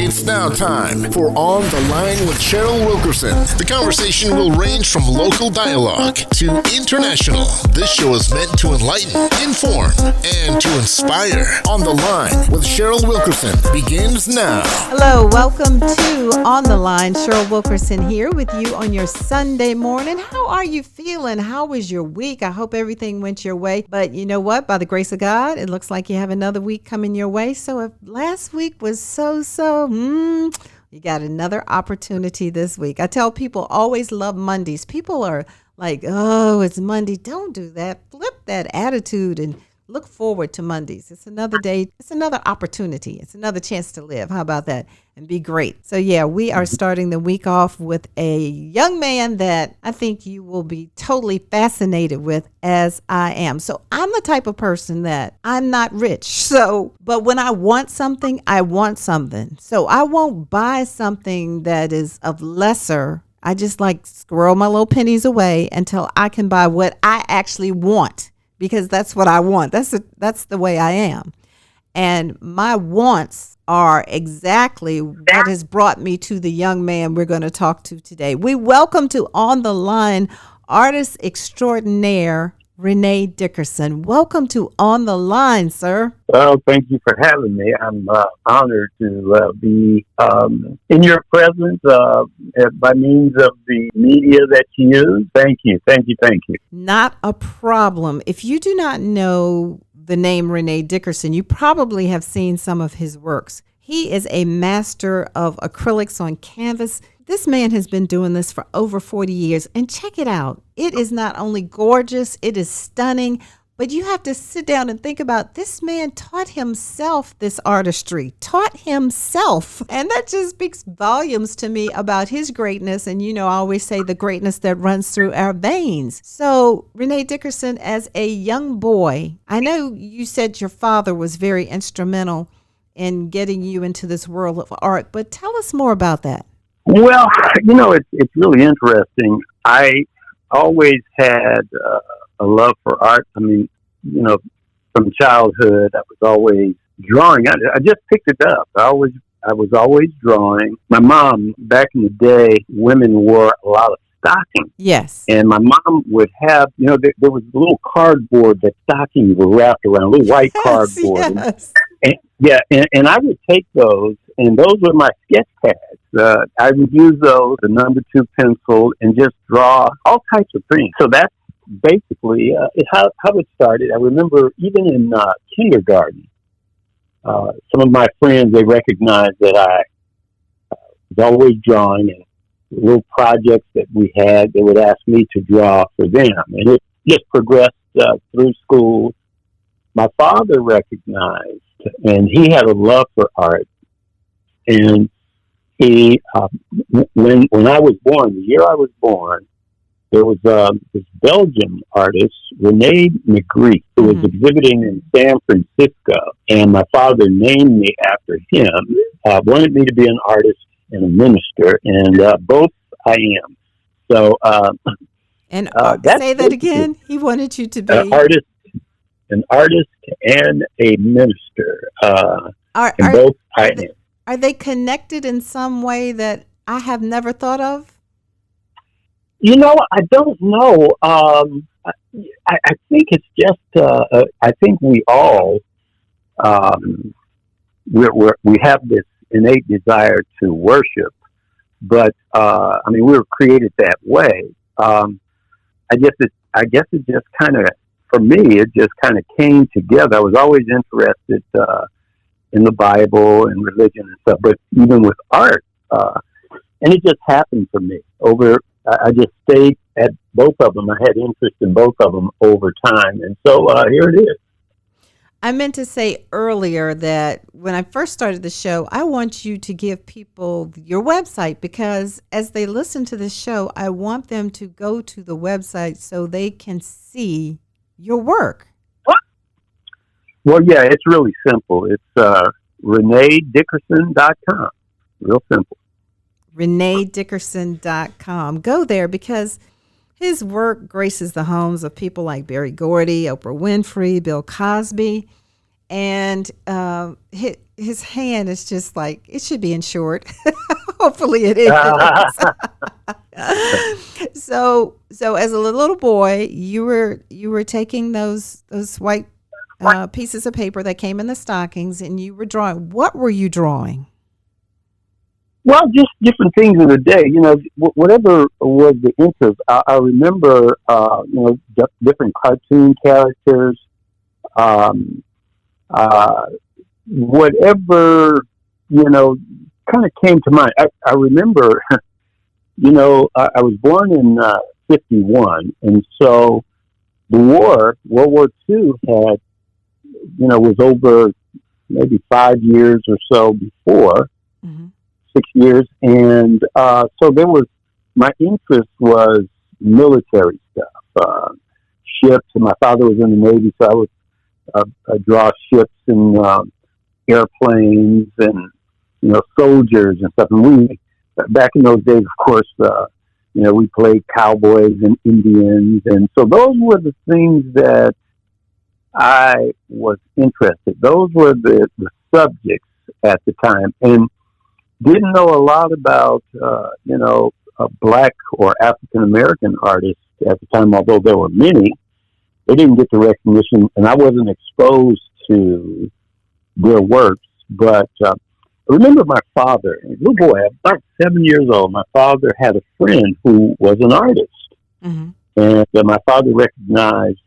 It's now time for On the Line with Cheryl Wilkerson. The conversation will range from local dialogue to international. This show is meant to enlighten, inform, and to inspire. On the Line with Cheryl Wilkerson begins now. Hello, welcome to On the Line. Cheryl Wilkerson here with you on your Sunday morning. How are you feeling? How was your week? I hope everything went your way. But you know what? By the grace of God, it looks like you have another week coming your way. So if last week was you got another opportunity this week. I tell people always love Mondays. People are like, oh, it's Monday. Don't do that. Flip that attitude and look forward to Mondays. It's another day. It's another opportunity. It's another chance to live. How about that? And be great. So yeah, we are starting the week off with a young man that I think you will be totally fascinated with, as I am. So I'm the type of person that I'm not rich. But when I want something, I want something. So I won't buy something that is of lesser. I just like squirrel my little pennies away until I can buy what I actually want. Because that's what I want. That's the way I am. And my wants are exactly what has brought me to the young man we're going to talk to today. We welcome to On the Line artist extraordinaire, Rene Dickerson. Welcome to On the Line, sir. Well, thank you for having me. I'm honored to be in your presence by means of the media that you use. Thank you. Not a problem. If you do not know the name Rene Dickerson, you probably have seen some of his works. He is a master of acrylics on canvas. This man has been doing this for over 40 years. And check it out. It is not only gorgeous, it is stunning, but you have to sit down and think about this man taught himself this artistry, And that just speaks volumes to me about his greatness. And, I always say the greatness that runs through our veins. So Rene Dickerson, as a young boy, I know you said your father was very instrumental in getting you into this world of art, but tell us more about that. Well, it's really interesting. I always had a love for art. I mean, from childhood, I was always drawing. I just picked it up. I was always drawing. My mom, back in the day, women wore a lot of stockings. Yes. And my mom would have, there was a little cardboard that stockings were wrapped around, a little white cardboard. Yes. And I would take those, and those were my sketch pads. I would use those, the number 2 pencil, and just draw all types of things. So that's basically how it started. I remember even in kindergarten, some of my friends, they recognized that I was always drawing, and little projects that we had, they would ask me to draw for them. And it just progressed through school. My father recognized, and he had a love for art. And he, when I was born, the year I was born, there was this Belgian artist, Rene Dickerson, who was exhibiting in San Francisco. And my father named me after him, wanted me to be an artist and a minister, and both I am. So, say that again. He wanted you to be an artist and a minister. Both I am. Are they connected in some way that I have never thought of? I don't know. I think it's just. I think we all we have this innate desire to worship, but we were created that way. I guess it just kind of, for me, it just kind of came together. I was always interested in the Bible and religion and stuff, but even with art, and it just happened for me. I just stayed at both of them. I had interest in both of them over time, and so here it is. I meant to say earlier that when I first started the show, I want you to give people your website, because as they listen to this show, I want them to go to the website so they can see your work. Well, yeah, it's really simple. It's ReneDickerson.com. Real simple. ReneDickerson.com. Go there because his work graces the homes of people like Berry Gordy, Oprah Winfrey, Bill Cosby. and his hand is just like, it should be in short. Hopefully it is. So as a little boy, you were taking those white pieces of paper that came in the stockings, and you were drawing. What were you drawing? Well, just different things of the day. Whatever was the interest. I remember, different cartoon characters. Whatever, kind of came to mind. I remember, I was born in 51, and so the war, World War II, had, was over maybe 5 years or so before, 6 years, and so my interest was military stuff, ships, and my father was in the Navy, so I would draw ships and airplanes and soldiers and stuff. And we back in those days, of course, we played cowboys and Indians, and so those were the things that I was interested. Those were the subjects at the time, and didn't know a lot about Black or African American artists at the time, although there were many. They didn't get the recognition, and I wasn't exposed to their works. But I remember my father, a little boy, about 7 years old, my father had a friend who was an artist. And my father recognized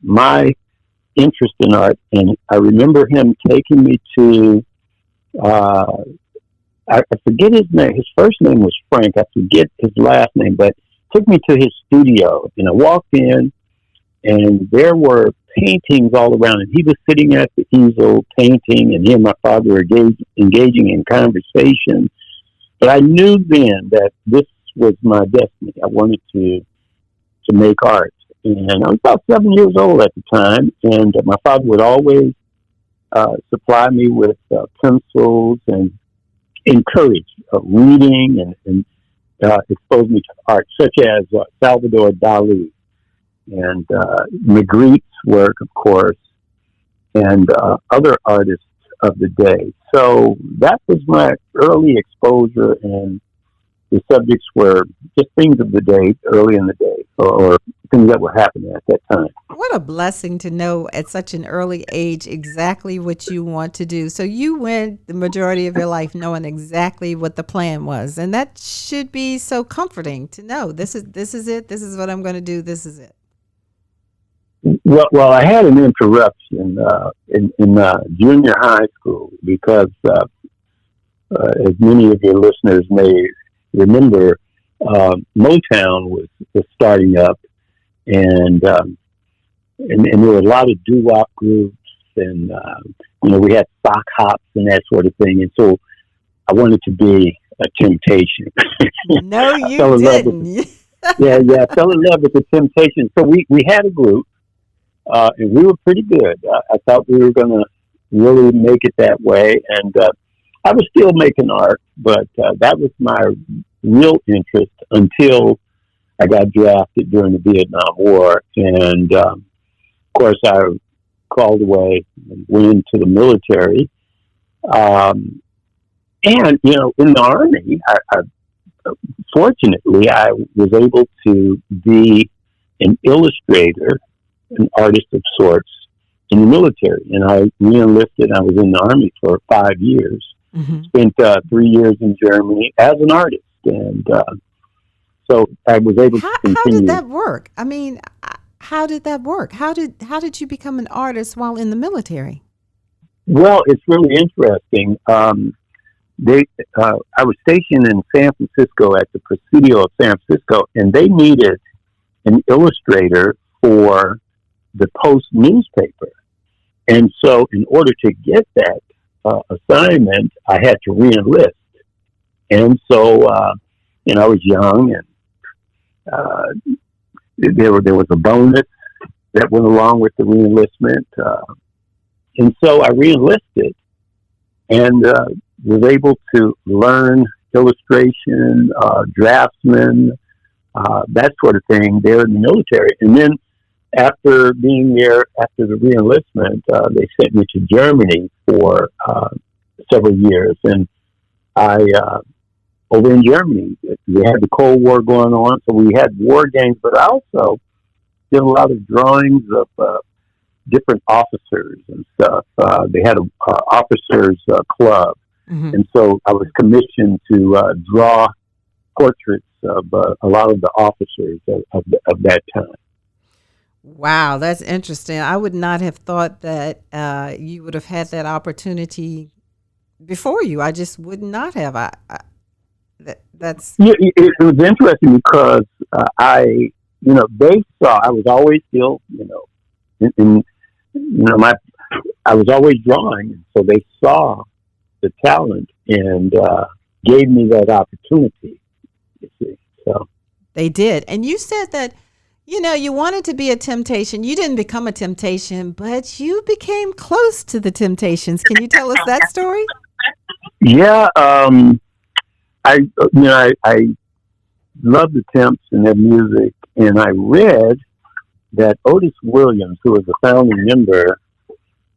my interest in art, and I remember him taking me to, I forget his name. His first name was Frank. I forget his last name, but took me to his studio, and I walked in, and there were paintings all around, and he was sitting at the easel painting, and he and my father were engaging in conversation. But I knew then that this was my destiny. I wanted to make art, and I was about 7 years old at the time, and my father would always supply me with pencils and encourage reading and expose me to art, such as Salvador Dali and Magritte's work, of course, and other artists of the day. So that was my early exposure, and the subjects were just things of the day, early in the day, or things that were happening at that time. What a blessing to know at such an early age exactly what you want to do. So you went the majority of your life knowing exactly what the plan was, and that should be so comforting to know this is it. This is what I'm going to do. This is it. Well, I had an interruption in junior high school because, as many of your listeners may remember, Motown was starting up, and there were a lot of doo-wop groups, and we had sock hops and that sort of thing, and so I wanted to be a Temptation. No, you didn't. I fell in love with the Temptations. So we had a group, and we were pretty good. I thought we were going to really make it that way, and I was still making art, but that was my real interest until I got drafted during the Vietnam War. And, of course, I called away and went into the military. And, in the Army, fortunately, I was able to be an illustrator, an artist of sorts in the military. And I re-enlisted. I was in the Army for 5 years. Spent 3 years in Germany as an artist, and so I was able to continue. How did that work? I mean, how did that work? How did you become an artist while in the military? Well, it's really interesting. I was stationed in San Francisco at the Presidio of San Francisco, and they needed an illustrator for the Post newspaper, and so in order to get that assignment, I had to re-enlist. And so, I was young, and there was a bonus that went along with the re-enlistment. And so I re-enlisted and was able to learn illustration, draftsman, that sort of thing there in the military. And then after being there after the reenlistment, they sent me to Germany for several years, and I over in Germany we had the Cold War going on, so we had war games, but I also did a lot of drawings of different officers and stuff. They had a officers club, and so I was commissioned to draw portraits of a lot of the officers of that time. Wow, that's interesting. I would not have thought that you would have had that opportunity before you. I just would not have. That's yeah. It was interesting because they saw I was always still, I was always drawing, and so they saw the talent and gave me that opportunity. You see, so they did. And you said that, you wanted to be a temptation. You didn't become a temptation, but you became close to the Temptations. Can you tell us that story? Yeah, I love the Temps and their music, and I read that Otis Williams, who was a founding member,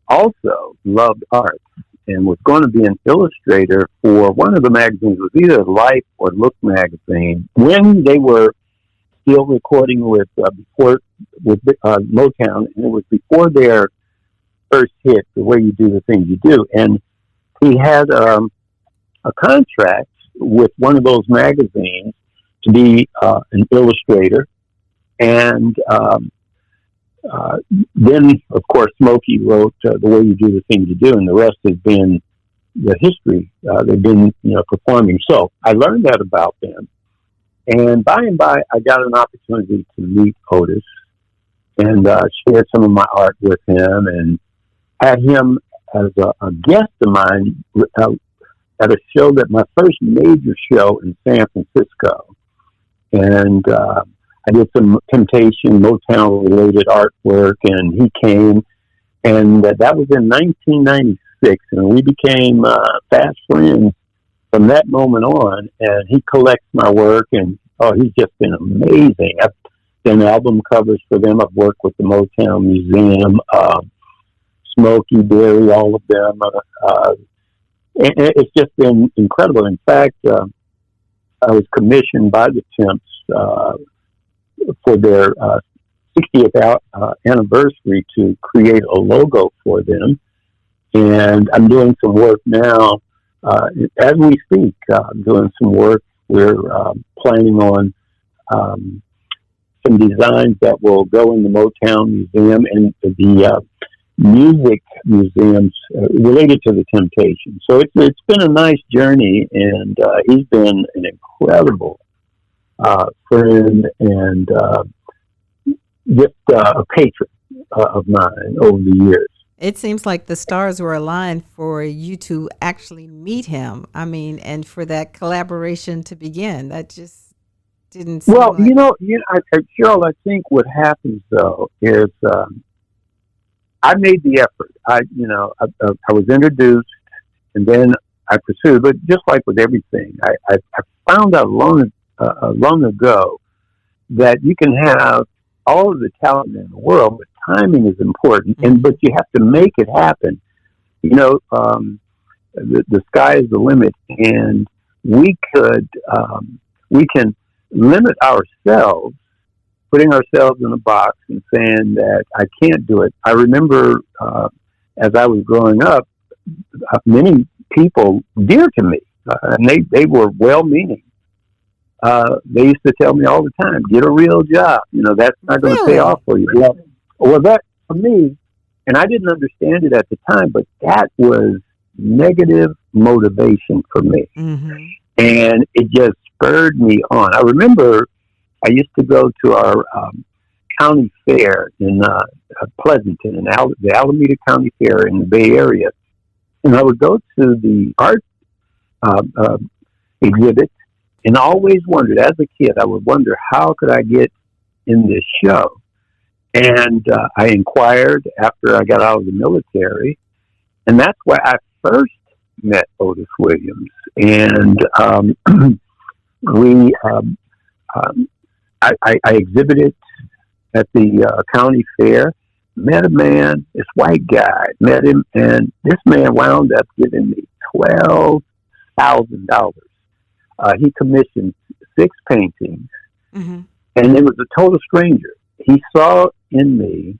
also loved art and was going to be an illustrator for one of the magazines. It was either Life or Look magazine. When they were still recording with Motown, and it was before their first hit, The Way You Do the Things You Do, and he had a contract with one of those magazines to be an illustrator, and then, of course, Smokey wrote The Way You Do the Things You Do, and the rest has been the history. They've been, performing. So I learned that about them, and by, I got an opportunity to meet Otis and share some of my art with him, and had him as a guest of mine at a show, my first major show in San Francisco, and I did some Temptation, Motown-related artwork, and he came, and that was in 1996, and we became fast friends from that moment on, and he collects my work, and he's just been amazing. I've done album covers for them. I've worked with the Motown Museum, Smokey, Berry, all of them. And it's just been incredible. In fact, I was commissioned by the Temps for their 60th anniversary to create a logo for them. And I'm doing some work now. As we speak, I'm doing some work. We're planning on some designs that will go in the Motown Museum and the music museums related to the Temptations. So it's been a nice journey, and he's been an incredible friend and just a patron of mine over the years. It seems like the stars were aligned for you to actually meet him. I mean, and for that collaboration to begin. That just didn't seem well, like... Cheryl, I think what happens though is I made the effort. I was introduced, and then I pursued. But just like with everything, I found out long ago that you can have all of the talent in the world, but timing is important, but you have to make it happen. The sky is the limit, and we can limit ourselves, putting ourselves in a box and saying that I can't do it. I remember as I was growing up, many people dear to me, and they were well-meaning. They used to tell me all the time, get a real job. That's not going to pay off for you. Well, that for me, and I didn't understand it at the time, but that was negative motivation for me. Mm-hmm. And it just spurred me on. I remember I used to go to our county fair in Pleasanton, in the Alameda County Fair in the Bay Area. And I would go to the art exhibit, and I always wondered, as a kid, I would wonder, how could I get in this show? And I inquired after I got out of the military, and that's where I first met Otis Williams. And I exhibited at the county fair. Met a man, this white guy, met him, and this man wound up giving me $12,000. He commissioned 6 paintings, Mm-hmm. and it was a total stranger. He saw in me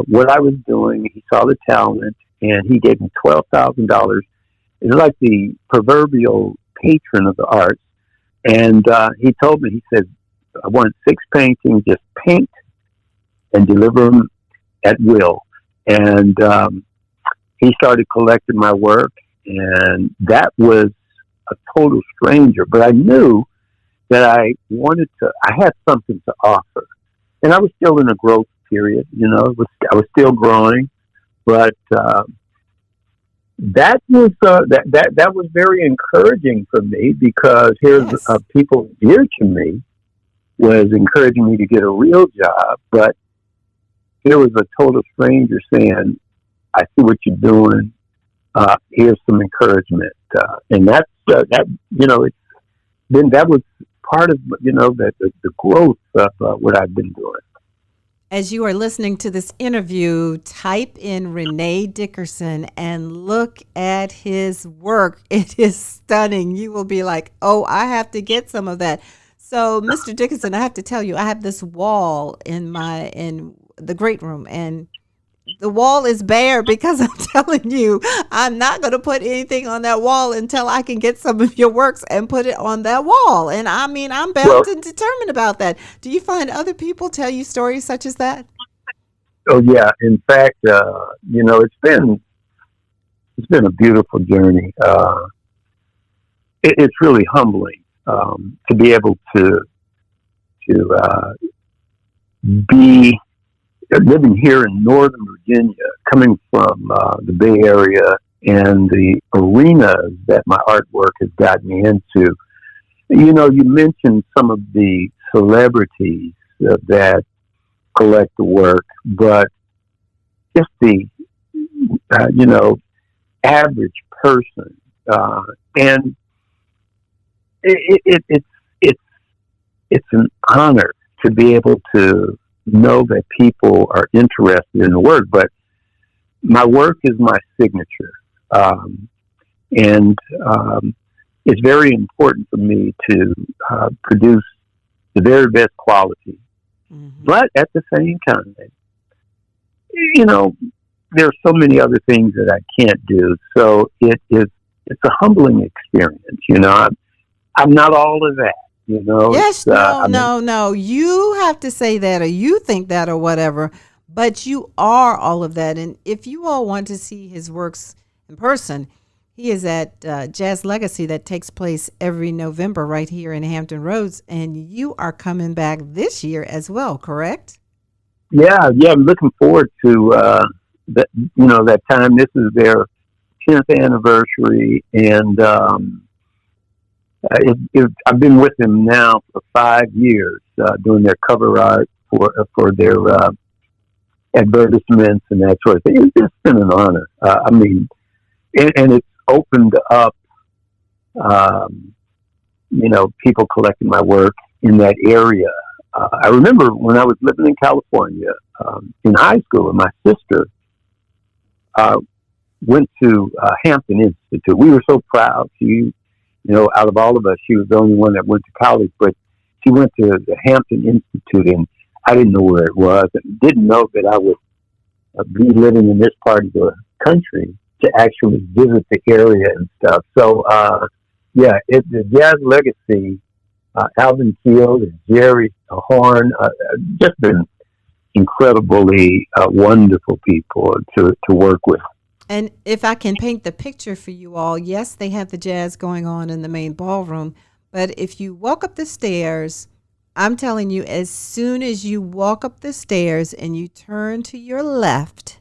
what I was doing. He saw the talent, and he gave me $12,000. It's like the proverbial patron of the arts. And he told me, he said, I want 6 paintings, just paint and deliver them at will. And he started collecting my work, and that was a total stranger. But I knew that I had something to offer. And I was still in a growth period, I was still growing. But that was very encouraging for me, because here's Yes. people dear to me was encouraging me to get a real job, but here was a total stranger saying, I see what you're doing. Here's some encouragement. And that's, then that was part of, the growth of what I've been doing. As you are listening to this interview, type in Rene Dickerson and look at his work. It is stunning. You will be like, oh, I have to get some of that. So, Mr. Dickerson, I have to tell you, I have this wall in the great room, and the wall is bare because I'm telling you, I'm not going to put anything on that wall until I can get some of your works and put it on that wall. And I mean, I'm bound and determined about that. Do you find other people tell you stories such as that? Oh yeah. In fact, it's been a beautiful journey. It's really humbling to be able to be living here in Northern Virginia, coming from the Bay Area and the arenas that my artwork has gotten me into. You mentioned some of the celebrities that collect the work, but just the, average person. And it's an honor to be able to know that people are interested in the work, but my work is my signature. And it's very important for me to produce the very best quality. Mm-hmm. But at the same time, there are so many other things that I can't do. So it's a humbling experience. I'm not all of that. Yes, no. You have to say that, or you think that, or whatever. But you are all of that. And if you all want to see his works in person, he is at Jazz Legacy that takes place every November right here in Hampton Roads. And you are coming back this year as well, correct? Yeah. I'm looking forward to that time. This is their 10th anniversary, and I've been with them now for 5 years, doing their cover art for their advertisements and that sort of thing. It's just been an honor. And it's opened up, people collecting my work in that area. I remember when I was living in California, in high school, and my sister went to Hampton Institute. We were so proud. She, out of all of us, she was the only one that went to college, but she went to the Hampton Institute, and I didn't know where it was, and didn't know that I would be living in this part of the country to actually visit the area and stuff. So, the Jazz Legacy, Alvin Keel and Jerry Horn, just been incredibly wonderful people to work with. And if I can paint the picture for you all, yes, they have the jazz going on in the main ballroom, but if you walk up the stairs, I'm telling you, as soon as you walk up the stairs and you turn to your left,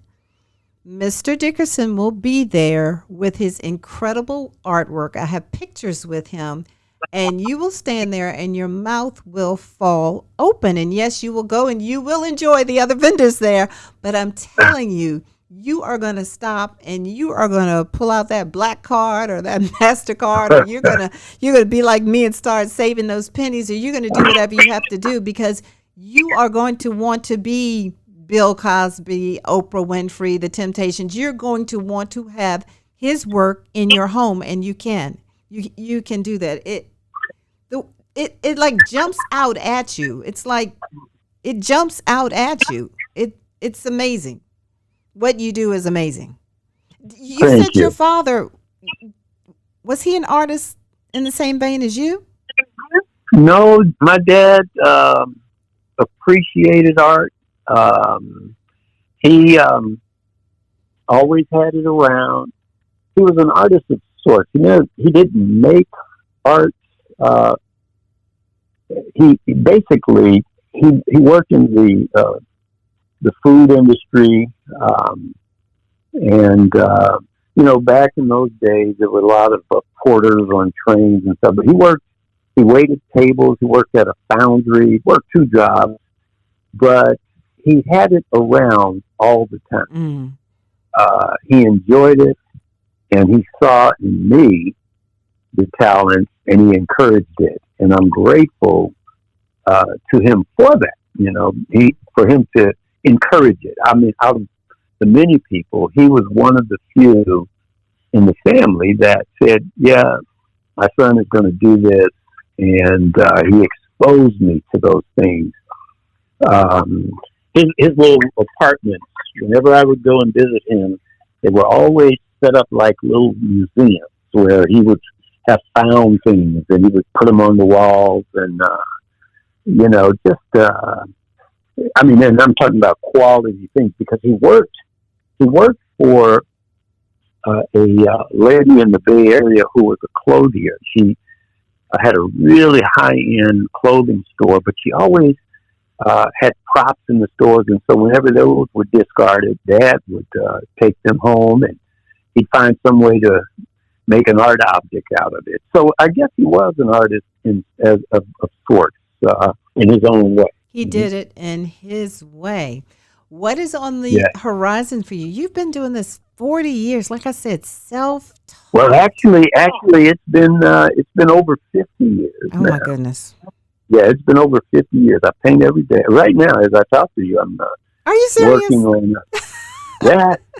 Mr. Dickerson will be there with his incredible artwork. I have pictures with him, and you will stand there and your mouth will fall open. And yes, you will go and you will enjoy the other vendors there, but I'm telling you, you are going to stop and you are going to pull out that black card or that MasterCard, or you're going to be like me and start saving those pennies, or you're going to do whatever you have to do, because you are going to want to be Bill Cosby, Oprah Winfrey, The Temptations. You're going to want to have his work in your home, and you can. You can do that. It like jumps out at you. It's like it jumps out at you. It's amazing. What you do is amazing. You Thank said you. your father, was he an artist in the same vein as you? No, my dad appreciated art. He always had it around. He was an artist of sorts. He didn't make art. He basically he worked in the food industry, and back in those days there were a lot of porters on trains and stuff. But he waited tables. He worked at a foundry. Worked 2 jobs, but he had it around all the time. He enjoyed it, and he saw in me the talent, and he encouraged it. And I'm grateful to him for that. For him to encourage it. I mean, out of the many people, he was one of the few in the family that said, "Yeah, my son is going to do this," and he exposed me to those things. His little apartments, whenever I would go and visit him, they were always set up like little museums where he would have found things and he would put them on the walls and, and I'm talking about quality things because he worked for a lady in the Bay Area who was a clothier. She had a really high-end clothing store, but she always had props in the stores, and so whenever those were discarded, Dad would take them home, and he'd find some way to make an art object out of it. So I guess he was an artist of sorts in his own way. He did it in his way. What is on the horizon for you? You've been doing this 40 years. Like I said, self-taught. Well, actually, it's been over 50 years. Oh now. My goodness. Yeah, it's been over 50 years. I paint every day. Right now, as I talk to you, I'm Are you serious? working on.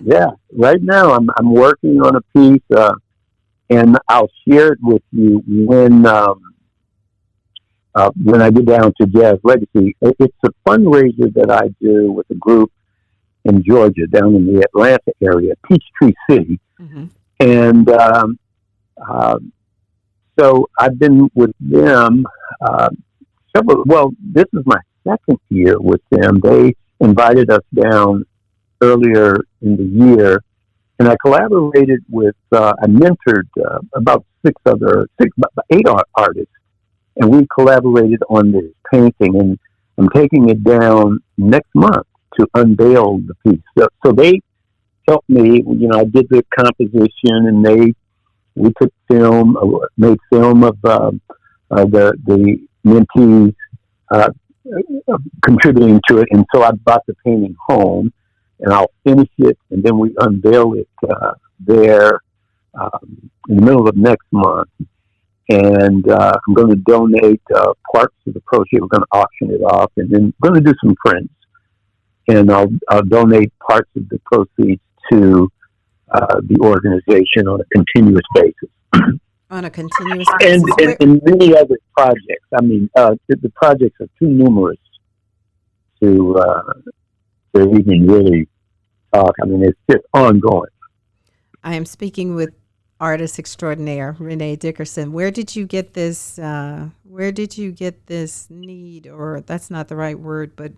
Yeah. Right now, I'm working on a piece, and I'll share it with you when I get down to Jazz Legacy. It's a fundraiser that I do with a group in Georgia, down in the Atlanta area, Peachtree City, and so I've been with them. This is my second year with them. They invited us down earlier in the year, and I collaborated with, I mentored about 8 artists, and we collaborated on this painting, and I'm taking it down next month to unveil the piece. So they helped me, I did the composition, and we took film, made film of the mentees contributing to it, and so I brought the painting home, and I'll finish it, and then we unveil it there in the middle of next month. And I'm going to donate parts of the proceeds. We're going to auction it off, and then I'm going to do some prints, and I'll donate parts of the proceeds to the organization on a continuous basis. On a continuous basis. And many other projects. I mean, the projects are too numerous to even really talk. I mean, it's just ongoing. I am speaking with artist extraordinaire Rene Dickerson. Where did you get this? Where did you get this need? Or that's not the right word, but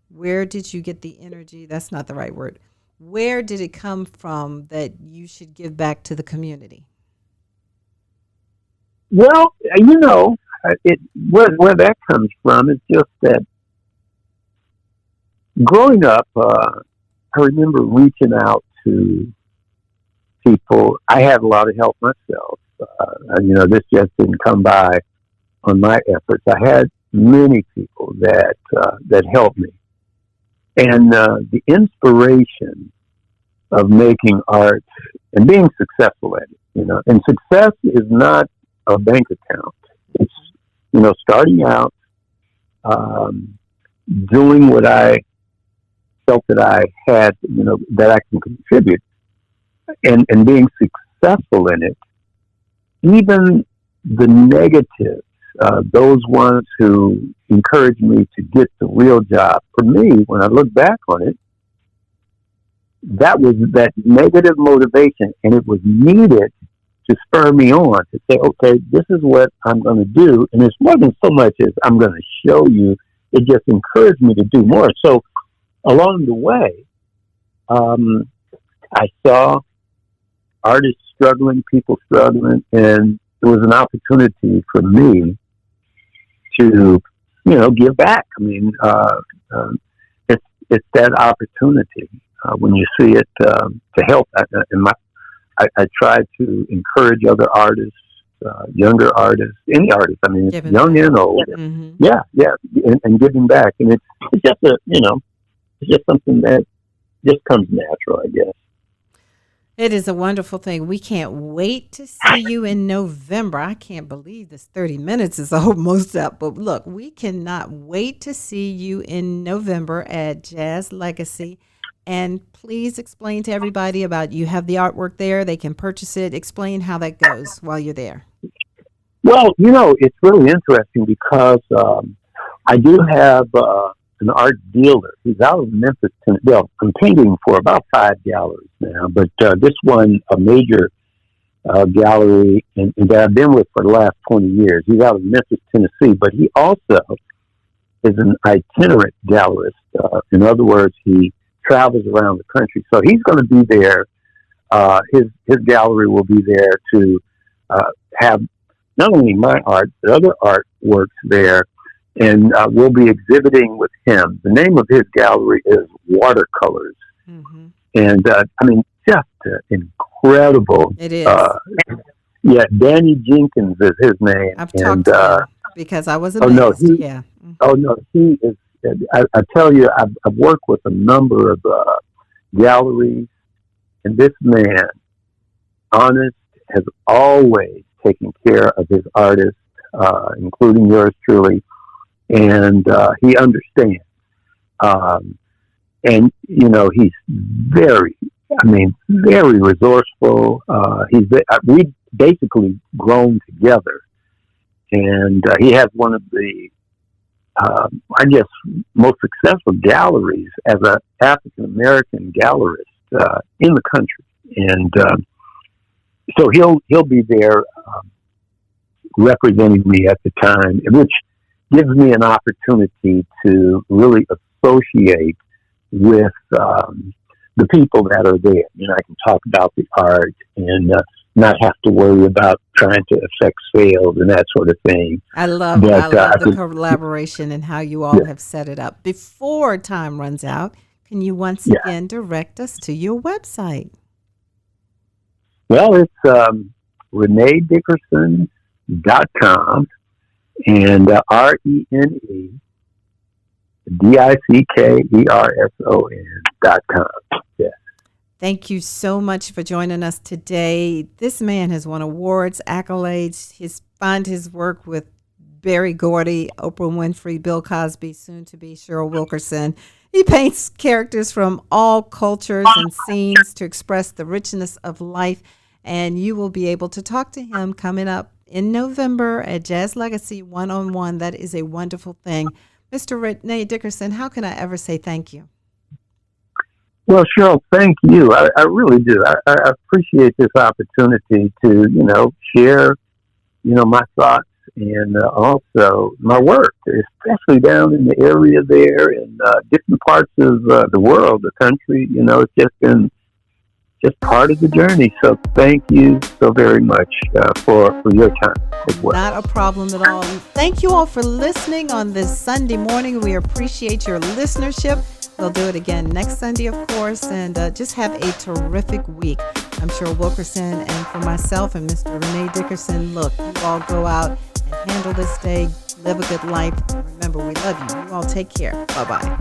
where did you get the energy? That's not the right word. Where did it come from that you should give back to the community? Well, where that comes from is just that growing up, I remember reaching out to people. I had a lot of help myself. This just didn't come by on my efforts. I had many people that helped me, and the inspiration of making art and being successful at it. And success is not a bank account. It's starting out doing what I felt that I had, that I can contribute, and being successful in it, even the negatives, those ones who encouraged me to get the real job, for me, when I look back on it, that was that negative motivation, and it was needed to spur me on to say, okay, this is what I'm going to do. And it wasn't so much as I'm going to show you, it just encouraged me to do more. So along the way, I saw artists struggling, people struggling, and it was an opportunity for me to, give back. I mean, it's that opportunity when you see it to help. I try to encourage other artists, younger artists, any artist. I mean, young and old. Mm-hmm. Yeah, and giving back, and it's just it's just something that just comes natural, I guess. It is a wonderful thing. We can't wait to see you in November. I can't believe this 30 minutes is almost up. But look, we cannot wait to see you in November at Jazz Legacy. And please explain to everybody about, you have the artwork there. They can purchase it. Explain how that goes while you're there. Well, it's really interesting because I do have an art dealer. He's out of Memphis. Well, I'm painting for about 5 galleries now, but this one, a major gallery, and that I've been with for the last 20 years. He's out of Memphis, Tennessee, but he also is an itinerant gallerist. In other words, he travels around the country. So he's going to be there. His gallery will be there to have not only my art, but other artworks there. And we'll be exhibiting with him. The name of his gallery is Watercolors. Mm-hmm. And, just incredible. It is. Danny Jenkins is his name. I've talked to him because I was amazed. He is. I tell you, I've worked with a number of galleries, and this man, honest, has always taken care of his artists, including yours truly. And he understands. And, he's very resourceful. We basically grown together. And he has one of the, most successful galleries as an African-American gallerist in the country. And so he'll be there representing me at the time, which gives me an opportunity to really associate with the people that are there. I can talk about the art and not have to worry about trying to affect sales and that sort of thing. I love the collaboration and how you all have set it up. Before time runs out, can you once again direct us to your website? Well, it's renedickerson.com. And ReneDickerson.com. Yes. Thank you so much for joining us today. This man has won awards, accolades. Find his work with Berry Gordy, Oprah Winfrey, Bill Cosby, soon to be Cheryl Wilkerson. He paints characters from all cultures and scenes to express the richness of life. And you will be able to talk to him coming up in November at Jazz Legacy one-on-one. That is a wonderful thing. Mr. Rene Dickerson, how can I ever say thank you? Well, Cheryl, thank you. I really do. I appreciate this opportunity to, share, my thoughts and also my work, especially down in the area there in different parts of the world, the country. It's just been part of the journey. So thank you so very much for your time as well. Not a problem at all. Thank you all for listening on this Sunday morning. We appreciate your listenership. We'll do it again next Sunday, of course, and just have a terrific week. I'm Cheryl Wilkerson, and for myself and Mr. Rene Dickerson, look, you all go out and handle this day, live a good life. Remember, we love you. You all take care. Bye-bye.